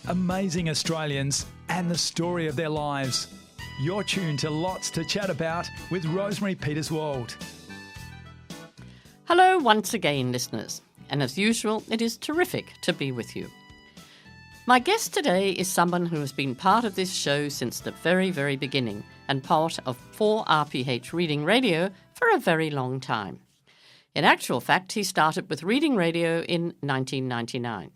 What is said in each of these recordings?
amazing Australians and the story of their lives. You're tuned to Lots to Chat About with Rosemary Peterswald. Hello once again, listeners, and as usual, it is terrific to be with you. My guest today is someone who has been part of this show since the very, very beginning and part of 4RPH Reading Radio for a very long time. In actual fact, he started with Reading Radio in 1999.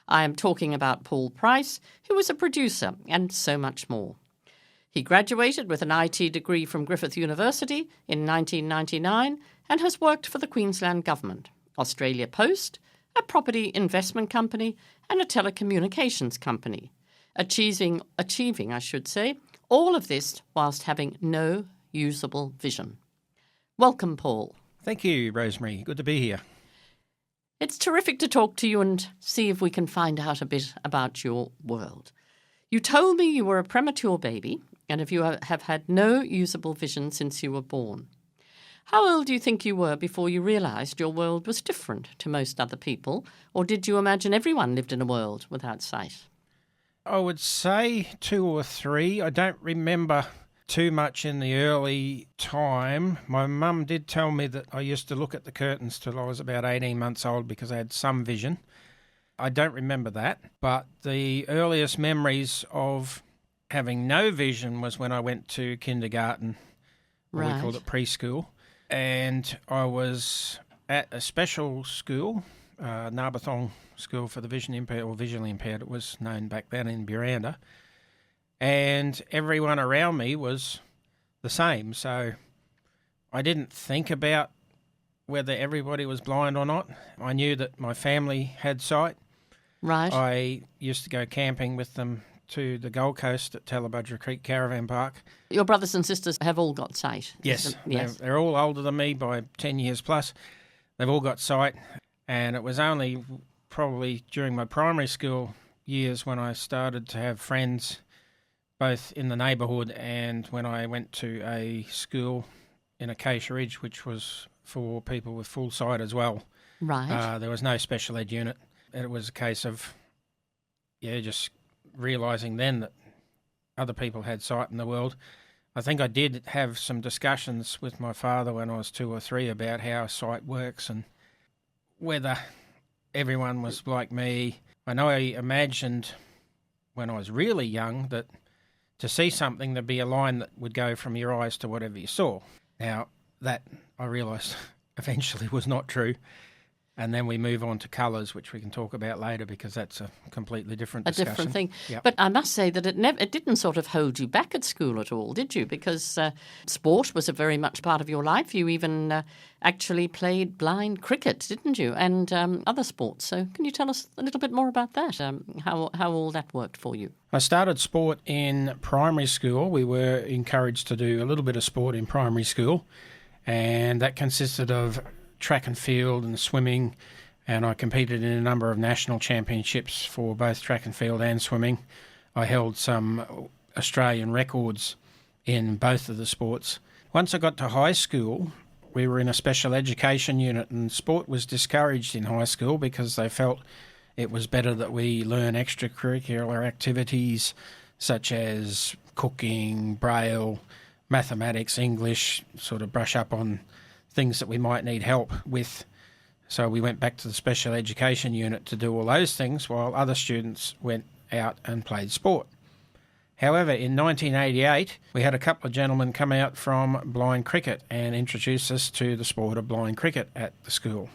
I am talking about Paul Price, who was a producer and so much more. He graduated with an IT degree from Griffith University in 1999 and has worked for the Queensland Government, Australia Post, a property investment company and a telecommunications company, achieving, all of this whilst having no usable vision. Welcome, Paul. Thank you, Rosemary. Good to be here. It's terrific to talk to you and see if we can find out a bit about your world. You told me you were a premature baby and if you have had no usable vision since you were born. How old do you think you were before you realised your world was different to most other people, or did you imagine everyone lived in a world without sight? I would say 2 or 3. I don't remember too much in the early time. My mum did tell me that I used to look at the curtains till I was about 18 months old because I had some vision. I don't remember that, but the earliest memories of having no vision was when I went to kindergarten, or we called it preschool. And I was at a special school, Narbathong School for the Vision Impaired, or Visually Impaired, it was known back then in Buranda. And everyone around me was the same. So I didn't think about whether everybody was blind or not. I knew that my family had sight. Right. I used to go camping with them to the Gold Coast at Tallabudra Creek Caravan Park. Your brothers and sisters have all got sight? Yes. Yes. They're all older than me by 10 years plus. They've all got sight. And it was only probably during my primary school years when I started to have friends both in the neighbourhood and when I went to a school in Acacia Ridge, which was for people with full sight as well. Right. There was no special ed unit. It was a case of, just realising then that other people had sight in the world. I think I did have some discussions with my father when I was 2 or 3 about how sight works and whether everyone was like me. I know I imagined when I was really young that to see something there'd be a line that would go from your eyes to whatever you saw. Now, that I realised eventually was not true. And then we move on to colours, which we can talk about later because that's a completely different discussion. A different thing. Yep. But I must say that it didn't sort of hold you back at school at all, did you? Because sport was a very much part of your life. You even actually played blind cricket, didn't you? And other sports. So can you tell us a little bit more about that, how all that worked for you? I started sport in primary school. We were encouraged to do a little bit of sport in primary school, and that consisted of track and field and swimming, and I competed in a number of national championships for both track and field and swimming. I held some Australian records in both of the sports. Once I got to high school, we were in a special education unit, and sport was discouraged in high school because they felt it was better that we learn extracurricular activities such as cooking, braille, mathematics, English, sort of brush up on things that we might need help with. So we went back to the special education unit to do all those things while other students went out and played sport. However, in 1988, we had a couple of gentlemen come out from blind cricket and introduce us to the sport of blind cricket at the school.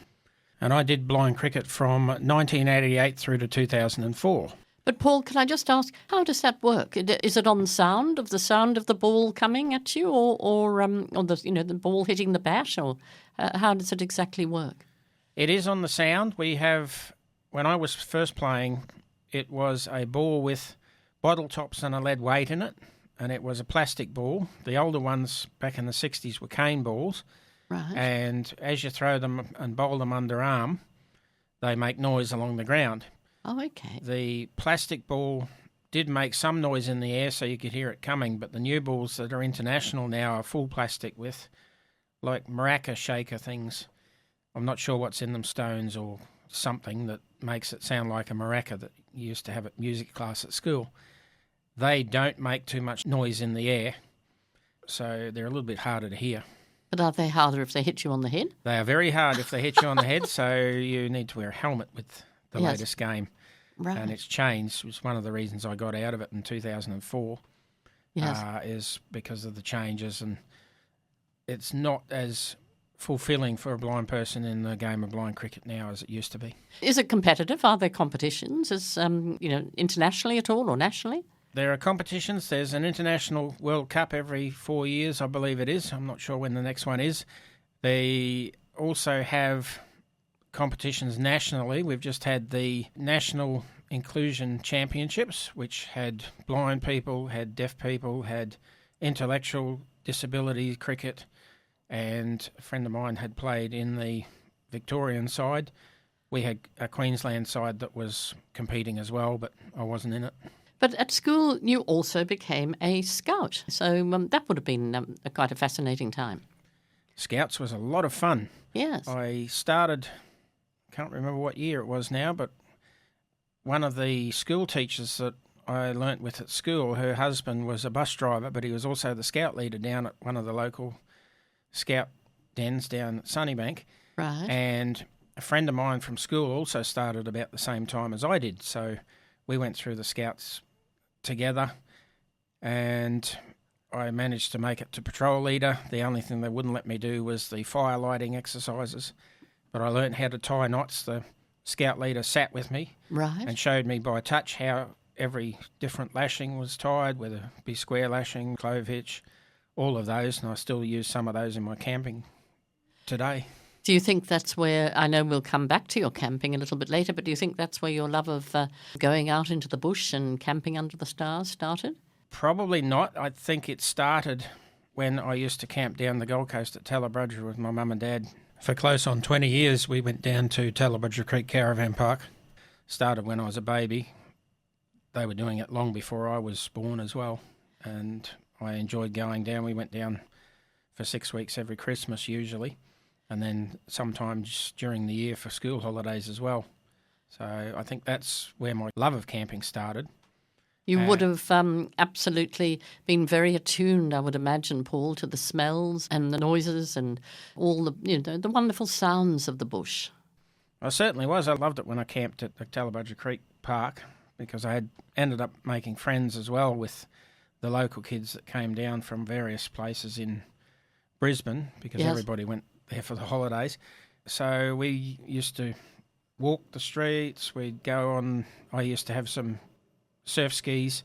And I did blind cricket from 1988 through to 2004. But Paul, can I just ask, how does that work? Is it on the sound of the ball coming at you, or the ball hitting the bat, or how does it exactly work? It is on the sound. We have, when I was first playing, it was a ball with bottle tops and a lead weight in it, and it was a plastic ball. The older ones back in the 60s were cane balls, right? And as you throw them and bowl them underarm, they make noise along the ground. Oh, okay. The plastic ball did make some noise in the air so you could hear it coming, but the new balls that are international now are full plastic with like maraca shaker things. I'm not sure what's in them, stones or something that makes it sound like a maraca that you used to have at music class at school. They don't make too much noise in the air, so they're a little bit harder to hear. But are they harder if they hit you on the head? They are very hard if they hit you on the head, so you need to wear a helmet with the latest game. Right. And it's changed. It was one of the reasons I got out of it in 2004, is because of the changes, and it's not as fulfilling for a blind person in the game of blind cricket now as it used to be. Is it competitive? Are there competitions, internationally at all or nationally? There are competitions. There's an international World Cup every 4 years, I believe it is. I'm not sure when the next one is. They also have competitions nationally. We've just had the National Inclusion Championships, which had blind people, had deaf people, had intellectual disability cricket, and a friend of mine had played in the Victorian side. We had a Queensland side that was competing as well, but I wasn't in it. But at school, you also became a scout, so that would have been quite a fascinating time. Scouts was a lot of fun. Yes. I started, can't remember what year it was now, but one of the school teachers that I learnt with at school, her husband was a bus driver, but he was also the scout leader down at one of the local scout dens down at Sunnybank. Right. And a friend of mine from school also started about the same time as I did, so we went through the scouts together, and I managed to make it to patrol leader. The only thing they wouldn't let me do was the fire lighting exercises, but I learnt how to tie knots. The scout leader sat with me and showed me by touch how every different lashing was tied, whether it be square lashing, clove hitch, all of those, and I still use some of those in my camping today. Do you think that's where, I know we'll come back to your camping a little bit later, but do you think that's where your love of going out into the bush and camping under the stars started? Probably not. I think it started when I used to camp down the Gold Coast at Talabudra with my mum and dad. For close on 20 years, we went down to Talabudra Creek Caravan Park. Started when I was a baby. They were doing it long before I was born as well, and I enjoyed going down. We went down for 6 weeks every Christmas usually, and then sometimes during the year for school holidays as well. So I think that's where my love of camping started. You would have absolutely been very attuned, I would imagine, Paul, to the smells and the noises and all the wonderful sounds of the bush. I certainly was. I loved it when I camped at the Talabudra Creek Park, because I had ended up making friends as well with the local kids that came down from various places in Brisbane, because everybody went there for the holidays. So we used to walk the streets. We'd go on. I used to have some surf skis,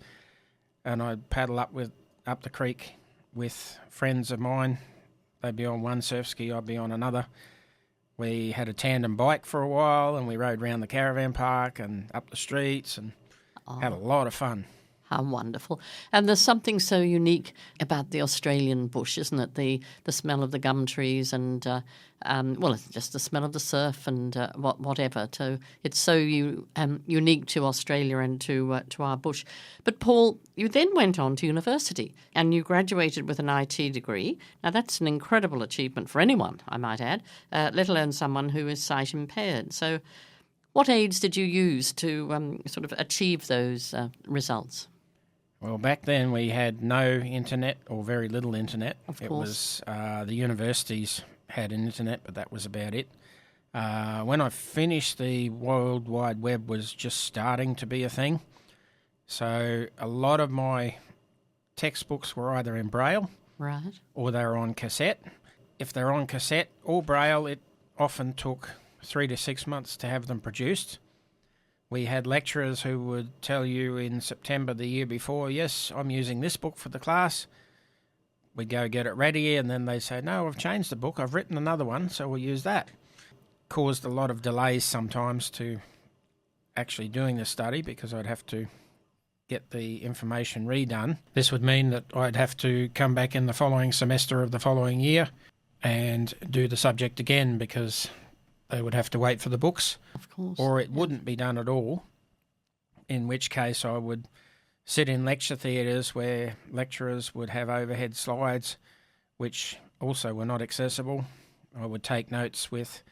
and I'd paddle up the creek with friends of mine. They'd be on one surf ski, I'd be on another. We had a tandem bike for a while, and we rode around the caravan park and up the streets and had a lot of fun. How wonderful. And there's something so unique about the Australian bush, isn't it? The smell of the gum trees and, it's just the smell of the surf and whatever. So it's so unique to Australia and to our bush. But Paul, you then went on to university and you graduated with an IT degree. Now that's an incredible achievement for anyone, I might add, let alone someone who is sight impaired. So what aids did you use to sort of achieve those results? Well, back then we had no internet or very little internet. Of course. It was the universities had an internet, but that was about it. When I finished, the World Wide Web was just starting to be a thing. So a lot of my textbooks were either in Braille or they were on cassette. If they're on cassette or Braille, it often took 3 to 6 months to have them produced. We had lecturers who would tell you in September the year before, yes, I'm using this book for the class. We'd go get it ready, and then they'd say, no, I've changed the book, I've written another one, so we'll use that. Caused a lot of delays sometimes to actually doing the study, because I'd have to get the information redone. This would mean that I'd have to come back in the following semester of the following year and do the subject again, because they would have to wait for the books, of course, or it wouldn't be done at all, in which case I would sit in lecture theatres where lecturers would have overhead slides, which also were not accessible. I would take notes with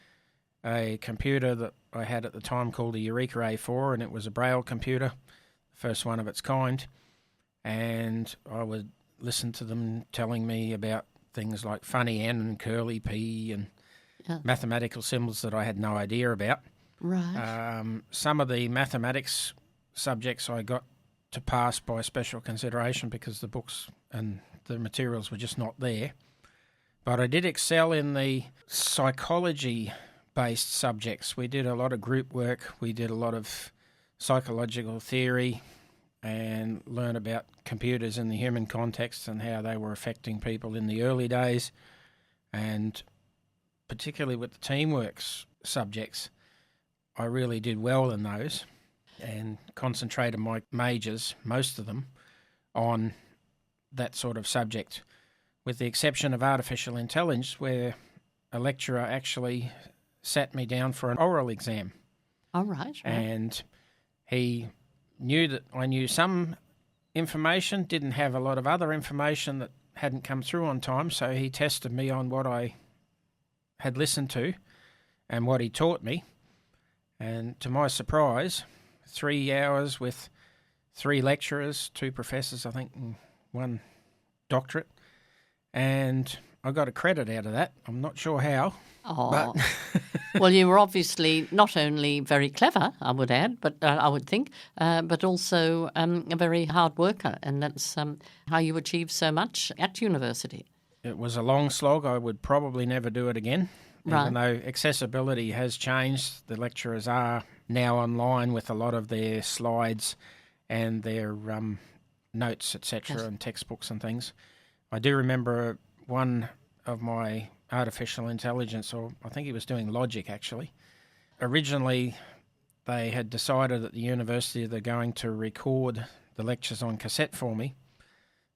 a computer that I had at the time called a Eureka A4, and it was a Braille computer, the first one of its kind. And I would listen to them telling me about things like funny N and curly P and mathematical symbols that I had no idea about. Right. Some of the mathematics subjects I got to pass by special consideration because the books and the materials were just not there. But I did excel in the psychology-based subjects. We did a lot of group work. We did a lot of psychological theory and learn about computers in the human context and how they were affecting people in the early days. And particularly with the teamwork subjects, I really did well in those and concentrated my majors, most of them, on that sort of subject, with the exception of artificial intelligence, where a lecturer actually sat me down for an oral exam. All right. And he knew that I knew some information, didn't have a lot of other information that hadn't come through on time, so he tested me on what I had listened to and what he taught me. And to my surprise, 3 hours with 3 lecturers, 2 professors, I think, and 1 doctorate, and I got a credit out of that. I'm not sure how. Oh, well, you were obviously not only very clever, I would add, but I would think, but also a very hard worker, and that's how you achieved so much at university. It was a long slog. I would probably never do it again. Right. Even though accessibility has changed, the lecturers are now online with a lot of their slides and their notes, etc., Yes. and textbooks and things. I do remember one of my artificial intelligence, or I think he was doing logic actually. Originally, they had decided at the university they're going to record the lectures on cassette for me.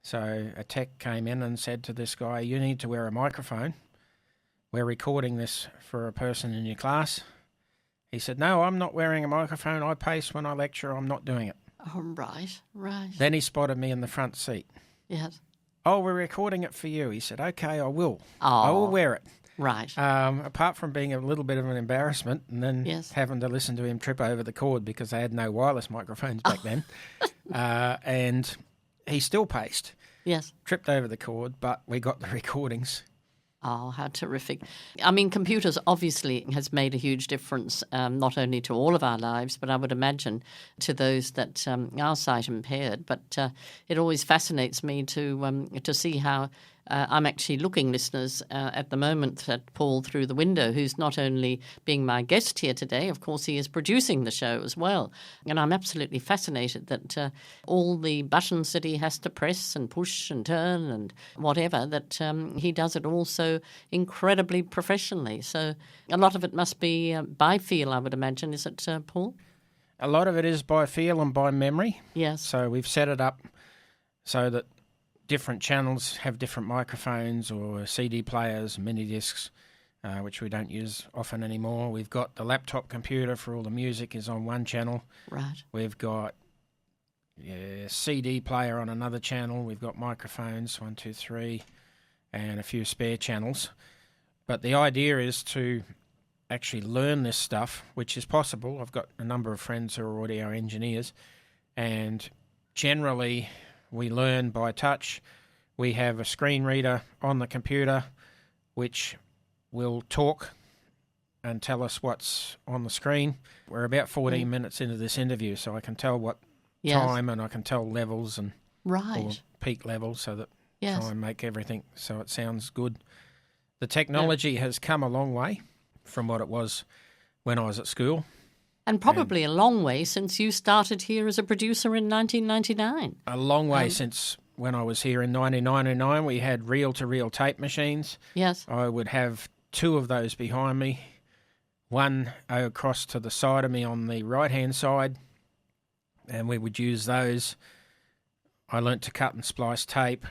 So a tech came in and said to this guy, "You need to wear a microphone. We're recording this for a person in your class." He said, "No, I'm not wearing a microphone. I pace when I lecture. I'm not doing it." Oh, right, right. Then he spotted me in the front seat. Yes. "Oh, we're recording it for you." He said, "Okay, I will. Oh, I will wear it." right. Apart from being a little bit of an embarrassment and then Yes. having to listen to him trip over the cord because they had no wireless microphones back then. And he still paced, Yes. tripped over the cord, but we got the recordings. Oh, how terrific. I mean, computers obviously has made a huge difference, not only to all of our lives, but I would imagine to those that are sight impaired. But it always fascinates me to see how I'm actually looking, listeners, at the moment at Paul through the window, who's not only being my guest here today, of course, he is producing the show as well. And I'm absolutely fascinated that all the buttons that he has to press and push and turn and whatever, that he does it all so incredibly professionally. So a lot of it must be by feel, I would imagine. Is it, Paul? A lot of it is by feel and by memory. Yes. So we've set it up so that different channels have different microphones or CD players, mini discs, which we don't use often anymore. We've got the laptop computer for all the music is on one channel. Right. We've got a CD player on another channel. We've got microphones, 1, 2, 3, and a few spare channels. But the idea is to actually learn this stuff, which is possible. I've got a number of friends who are audio engineers, and generally we learn by touch. We have a screen reader on the computer which will talk and tell us what's on the screen. We're about 14 minutes into this interview, so I can tell what time and I can tell levels and or peak levels so that try and make everything so it sounds good. The technology has come a long way from what it was when I was at school. And probably a long way since you started here as a producer in 1999. A long way since when I was here in 1999. We had reel-to-reel tape machines. Yes. I would have 2 of those behind me, one across to the side of me on the right-hand side, and we would use those. I learnt to cut and splice tape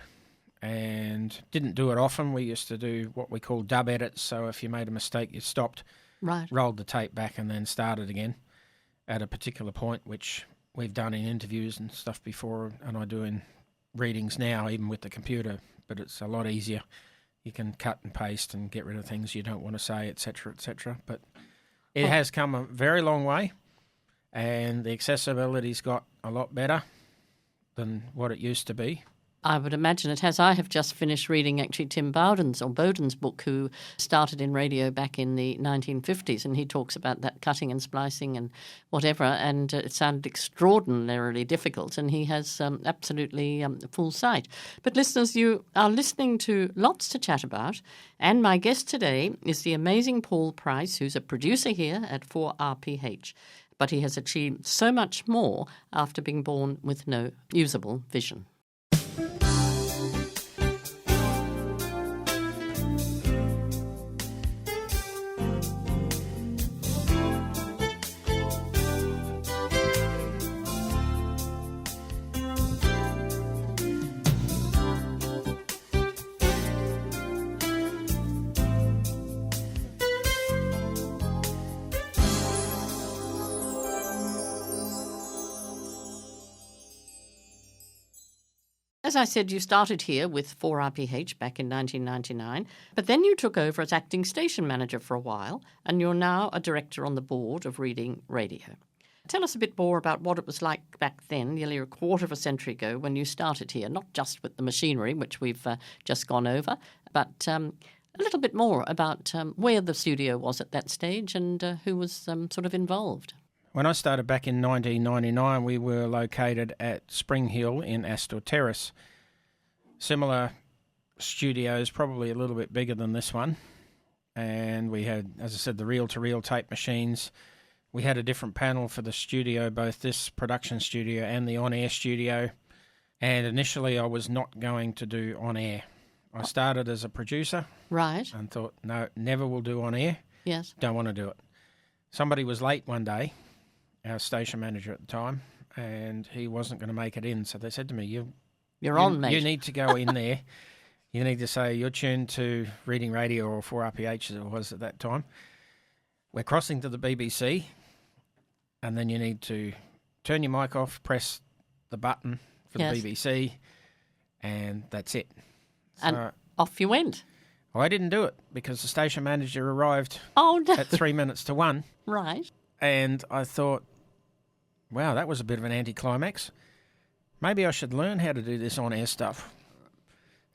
and didn't do it often. We used to do what we call dub edits, so if you made a mistake, you stopped, rolled the tape back and then started again at a particular point, which we've done in interviews and stuff before, and I do in readings now, even with the computer, but it's a lot easier. You can cut and paste and get rid of things you don't want to say, etc., etc. But It has come a very long way, and the accessibility's got a lot better than what it used to be. I would imagine it has. I have just finished reading actually Tim Bowden's book, who started in radio back in the 1950s, and he talks about that cutting and splicing and whatever, and it sounded extraordinarily difficult, and he has absolutely full sight. But listeners, you are listening to Lots to Chat About, and my guest today is the amazing Paul Price, who's a producer here at 4RPH. But he has achieved so much more after being born with no usable vision. As I said, you started here with 4RPH back in 1999, but then you took over as acting station manager for a while, and you're now a director on the board of Reading Radio. Tell us a bit more about what it was like back then, nearly a quarter of a century ago, when you started here, not just with the machinery, which we've just gone over, but a little bit more about where the studio was at that stage and who was sort of involved. When I started back in 1999, we were located at Spring Hill in Astor Terrace. Similar studios, probably a little bit bigger than this one. And we had, as I said, the reel-to-reel tape machines. We had a different panel for the studio, both this production studio and the on-air studio. And initially I was not going to do on-air. I started as a producer. Right. And thought, no, never will do on-air. Yes. Don't want to do it. Somebody was late one day, our station manager at the time, and he wasn't going to make it in. So they said to me, You're on, mate. You need to go in there. You need to say you're tuned to Reading Radio or 4RPH as it was at that time. We're crossing to the BBC, and then you need to turn your mic off, press the button for the BBC, and that's it. And so, off you went. I didn't do it because the station manager arrived at 3 minutes to 1. Right. And I thought, wow, that was a bit of an anticlimax. Maybe I should learn how to do this on-air stuff.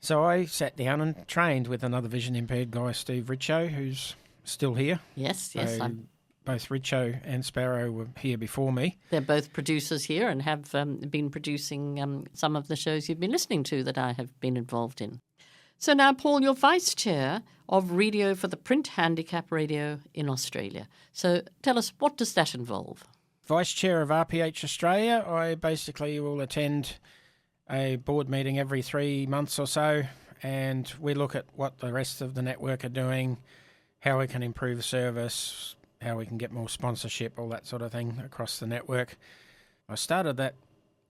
So I sat down and trained with another vision-impaired guy, Steve Richo, who's still here. Yes. Both Richo and Sparrow were here before me. They're both producers here and have been producing some of the shows you've been listening to that I have been involved in. So now, Paul, you're Vice Chair of Radio for the Print Handicap Radio in Australia. So tell us, what does that involve? Vice Chair of RPH Australia, I basically will attend a board meeting every 3 months or so, and we look at what the rest of the network are doing, how we can improve the service, how we can get more sponsorship, all that sort of thing across the network. I started that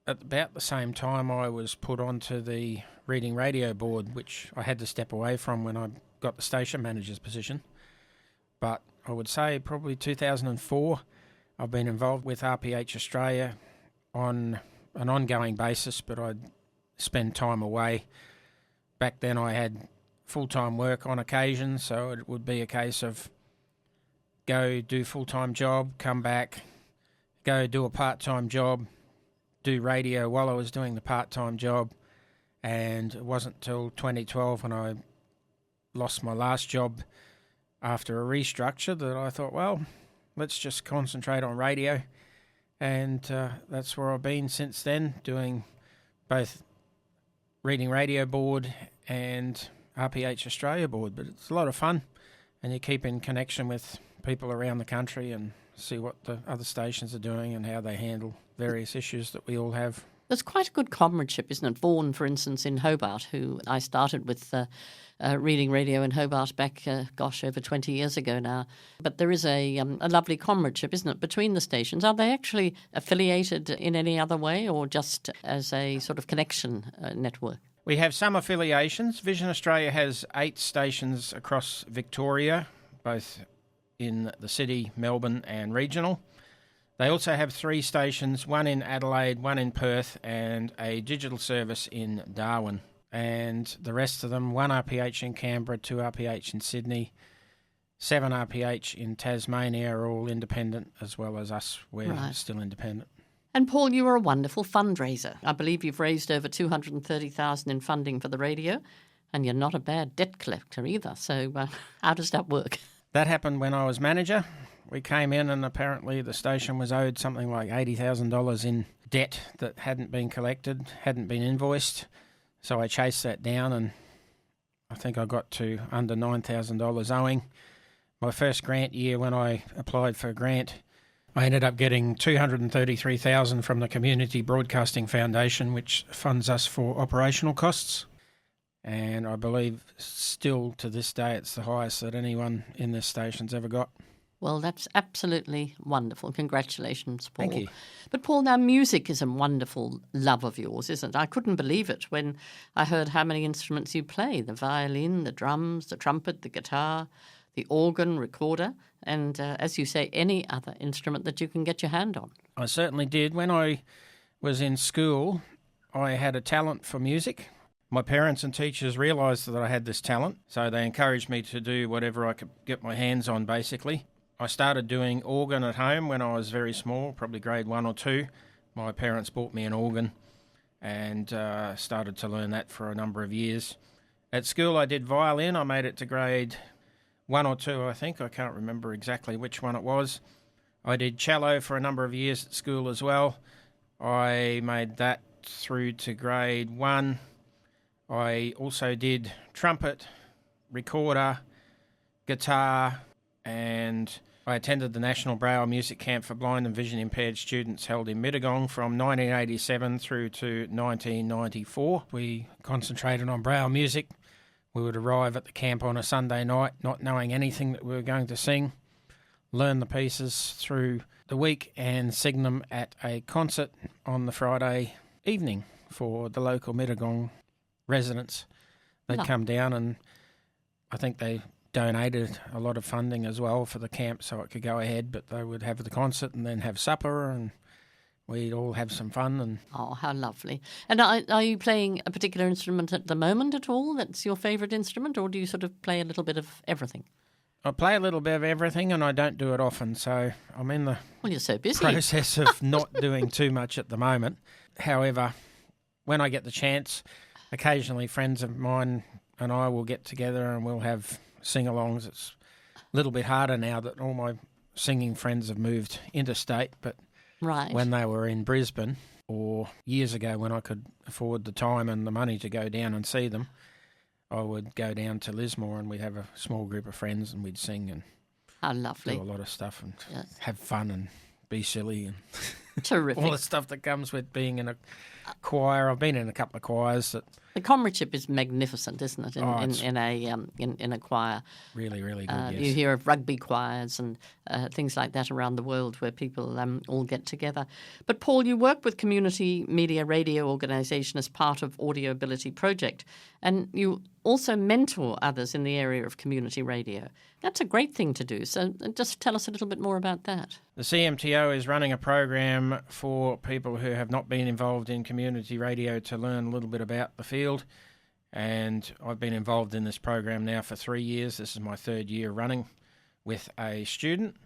at about the same time I was put onto the Reading Radio board, which I had to step away from when I got the station manager's position. But I would say probably 2004, I've been involved with RPH Australia on an ongoing basis, but I'd spend time away. Back then I had full-time work on occasion, so it would be a case of go do full-time job, come back, go do a part-time job, do radio while I was doing the part-time job. And it wasn't till 2012 when I lost my last job after a restructure that I thought, well, let's just concentrate on radio. And that's where I've been since then, doing both Reading Radio Board and RPH Australia Board. But it's a lot of fun, and you keep in connection with people around the country and see what the other stations are doing and how they handle various issues that we all have. There's quite a good comradeship, isn't it? Vaughan, for instance, in Hobart, who I started with Reading Radio in Hobart back, over 20 years ago now. But there is a lovely comradeship, isn't it, between the stations? Are they actually affiliated in any other way or just as a sort of connection network? We have some affiliations. Vision Australia has 8 stations across Victoria, both in the city, Melbourne and regional. They also have 3 stations, one in Adelaide, one in Perth, and a digital service in Darwin. And the rest of them, 1 RPH in Canberra, 2 RPH in Sydney, 7 RPH in Tasmania are all independent, as well as us. We're still independent. And Paul, you are a wonderful fundraiser. I believe you've raised over $230,000 in funding for the radio, and you're not a bad debt collector either. So how does that work? That happened when I was manager. We came in and apparently the station was owed something like $80,000 in debt that hadn't been collected, hadn't been invoiced. So I chased that down and I think I got to under $9,000 owing. My first grant year, when I applied for a grant, I ended up getting $233,000 from the Community Broadcasting Foundation, which funds us for operational costs. And I believe still to this day it's the highest that anyone in this station's ever got. Well, that's absolutely wonderful. Congratulations, Paul. Thank you. But Paul, now music is a wonderful love of yours, isn't it? I couldn't believe it when I heard how many instruments you play: the violin, the drums, the trumpet, the guitar, the organ, recorder, and, as you say, any other instrument that you can get your hand on. I certainly did. When I was in school, I had a talent for music. My parents and teachers realised that I had this talent, so they encouraged me to do whatever I could get my hands on, basically. I started doing organ at home when I was very small, probably grade 1 or 2. My parents bought me an organ and started to learn that for a number of years. At school I did violin. I made it to grade 1 or 2, I think. I can't remember exactly which one it was. I did cello for a number of years at school as well. I made that through to grade 1. I also did trumpet, recorder, guitar, and I attended the National Braille Music Camp for blind and vision impaired students held in Mittagong from 1987 through to 1994. We concentrated on Braille music. We would arrive at the camp on a Sunday night not knowing anything that we were going to sing, learn the pieces through the week and sing them at a concert on the Friday evening for the local Mittagong residents. They'd come down and I think they donated a lot of funding as well for the camp so it could go ahead, but they would have the concert and then have supper and we'd all have some fun. And oh, how lovely. And are you playing a particular instrument at the moment at all that's your favourite instrument, or do you sort of play a little bit of everything? I play a little bit of everything and I don't do it often, so I'm in the you're so busy. Process of not doing too much at the moment. However, when I get the chance, occasionally friends of mine and I will get together and we'll have sing-alongs. It's a little bit harder now that all my singing friends have moved interstate, but when they were in Brisbane or years ago when I could afford the time and the money to go down and see them, I would go down to Lismore and we'd have a small group of friends and we'd sing and how lovely. Do a lot of stuff and have fun and be silly and terrific. All the stuff that comes with being in a choir. I've been in a couple of choirs that. The comradeship is magnificent, isn't it? In a choir, really, really good. Yes. You hear of rugby choirs and things like that around the world where people all get together. But Paul, you work with Community Media Radio Organisation as part of Audio Ability Project, and you also mentor others in the area of community radio. That's a great thing to do. So just tell us a little bit more about that. The CMTO is running a program for people who have not been involved in community radio to learn a little bit about the field. And I've been involved in this program now for 3 years. This is my 3rd year running with a student.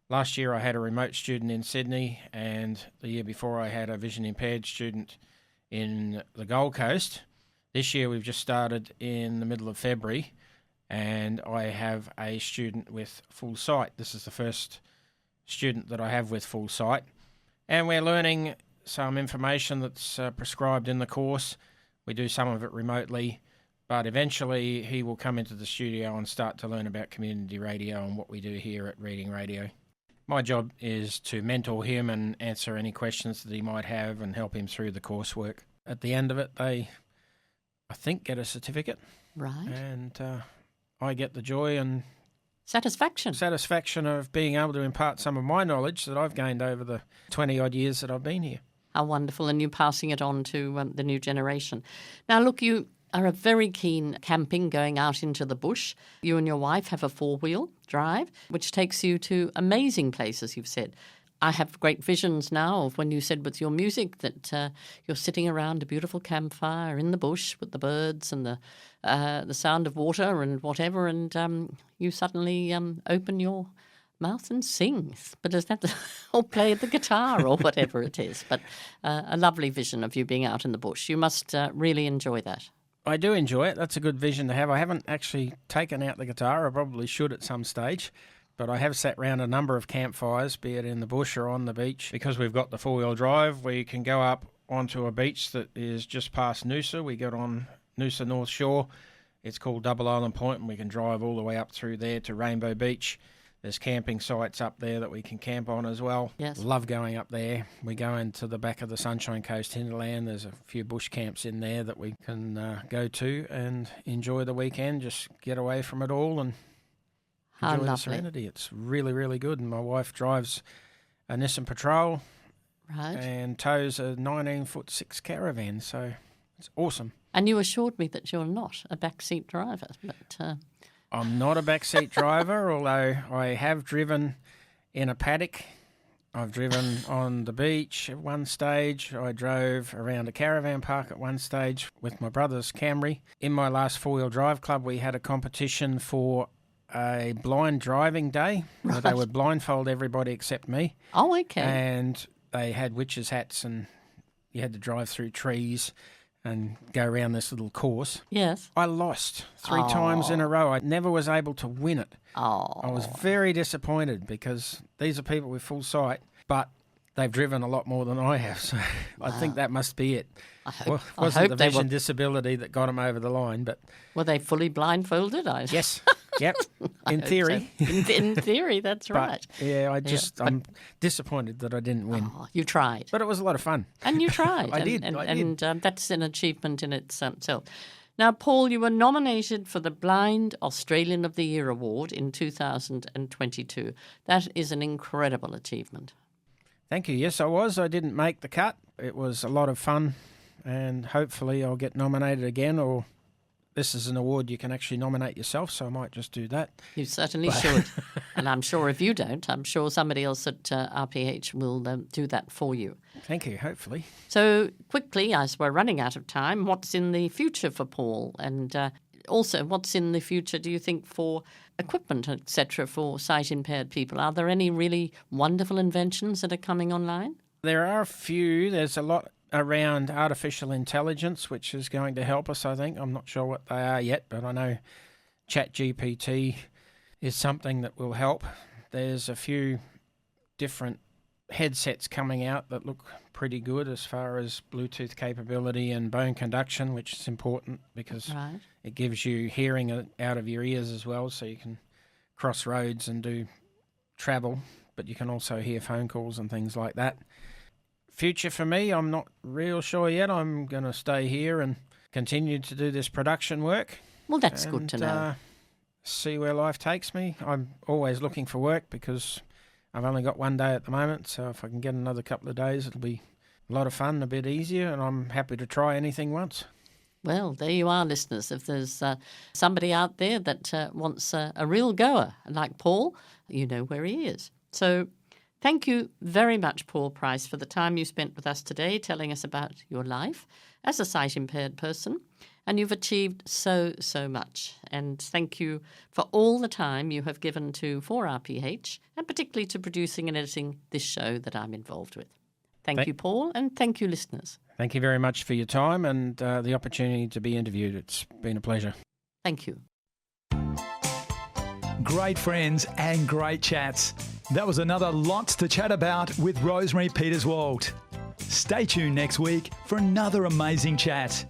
Last year I had a remote student in Sydney, and the year before I had a vision impaired student in the Gold Coast. This year we've just started in the middle of February, and I have a student with full sight. This is the first student that I have with full sight, and we're learning some information that's prescribed in the course. We do some of it remotely, but eventually he will come into the studio and start to learn about community radio and what we do here at Reading Radio. My job is to mentor him and answer any questions that he might have and help him through the coursework. At the end of it, they, I think, get a certificate. Right. And I get the joy and satisfaction of being able to impart some of my knowledge that I've gained over the 20-odd years that I've been here. How wonderful, and you passing it on to the new generation. Now, look, you are a very keen camping, going out into the bush. You and your wife have a 4-wheel drive, which takes you to amazing places, you've said. I have great visions now of when you said with your music that you're sitting around a beautiful campfire in the bush with the birds and the sound of water and whatever, and you suddenly open your mouth and sing. But is that or play the guitar or whatever it is? But a lovely vision of you being out in the bush. You must really enjoy that. I do enjoy it. That's a good vision to have. I haven't actually taken out the guitar. I probably should at some stage. But I have sat round a number of campfires, be it in the bush or on the beach. Because we've got the four-wheel drive, we can go up onto a beach that is just past Noosa. We get on Noosa North Shore. It's called Double Island Point, and we can drive all the way up through there to Rainbow Beach. There's camping sites up there that we can camp on as well. Yes. Love going up there. We go into the back of the Sunshine Coast hinterland. There's a few bush camps in there that we can go to and enjoy the weekend, just get away from it all and enjoy the serenity. It's really, really good. And my wife drives a Nissan Patrol and tows a 19'6" caravan, so it's awesome. And you assured me that you're not a backseat driver. But I'm not a backseat driver, although I have driven in a paddock. I've driven on the beach at one stage. I drove around a caravan park at one stage with my brother's Camry. In my last four-wheel drive club, we had a competition for a blind driving day where they would blindfold everybody except me. Oh, okay. And they had witches' hats and you had to drive through trees and go around this little course. Yes. I lost 3 times in a row. I never was able to win it. Oh. I was very disappointed because these are people with full sight, but they've driven a lot more than I have. So I think that must be it. It wasn't the vision disability that got them over the line, but were they fully blindfolded? Yes. Yep. In theory. So. In theory, that's right. But, yeah, I'm disappointed that I didn't win. Oh, you tried. But it was a lot of fun. And you tried. I did. And that's an achievement in itself. Now, Paul, you were nominated for the Blind Australian of the Year Award in 2022. That is an incredible achievement. Thank you. Yes, I was. I didn't make the cut. It was a lot of fun, and hopefully I'll get nominated again, or this is an award you can actually nominate yourself, so I might just do that. You certainly should. And I'm sure if you don't, I'm sure somebody else at RPH will do that for you. Thank you, hopefully. So quickly, as we're running out of time, what's in the future for Paul? And also, what's in the future, do you think, for equipment, etc., for sight-impaired people? Are there any really wonderful inventions that are coming online? There are a few. There's a lot around artificial intelligence, which is going to help us, I think. I'm not sure what they are yet, but I know ChatGPT is something that will help. There's a few different headsets coming out that look pretty good as far as Bluetooth capability and bone conduction, which is important because it gives you hearing out of your ears as well, so you can cross roads and do travel, but you can also hear phone calls and things like that. Future for me, I'm not real sure yet. I'm going to stay here and continue to do this production work. Well, that's good to know. See where life takes me. I'm always looking for work because I've only got one day at the moment, so if I can get another couple of days, it'll be a lot of fun, a bit easier, and I'm happy to try anything once. Well, there you are, listeners. If there's somebody out there that wants a real goer like Paul, you know where he is. So thank you very much, Paul Price, for the time you spent with us today telling us about your life as a sight-impaired person. And you've achieved so, so much. And thank you for all the time you have given to 4RPH, and particularly to producing and editing this show that I'm involved with. Thank you, Paul, and thank you, listeners. Thank you very much for your time and the opportunity to be interviewed. It's been a pleasure. Thank you. Great friends and great chats. That was another Lots to Chat About with Rosemary Peterswald. Stay tuned next week for another amazing chat.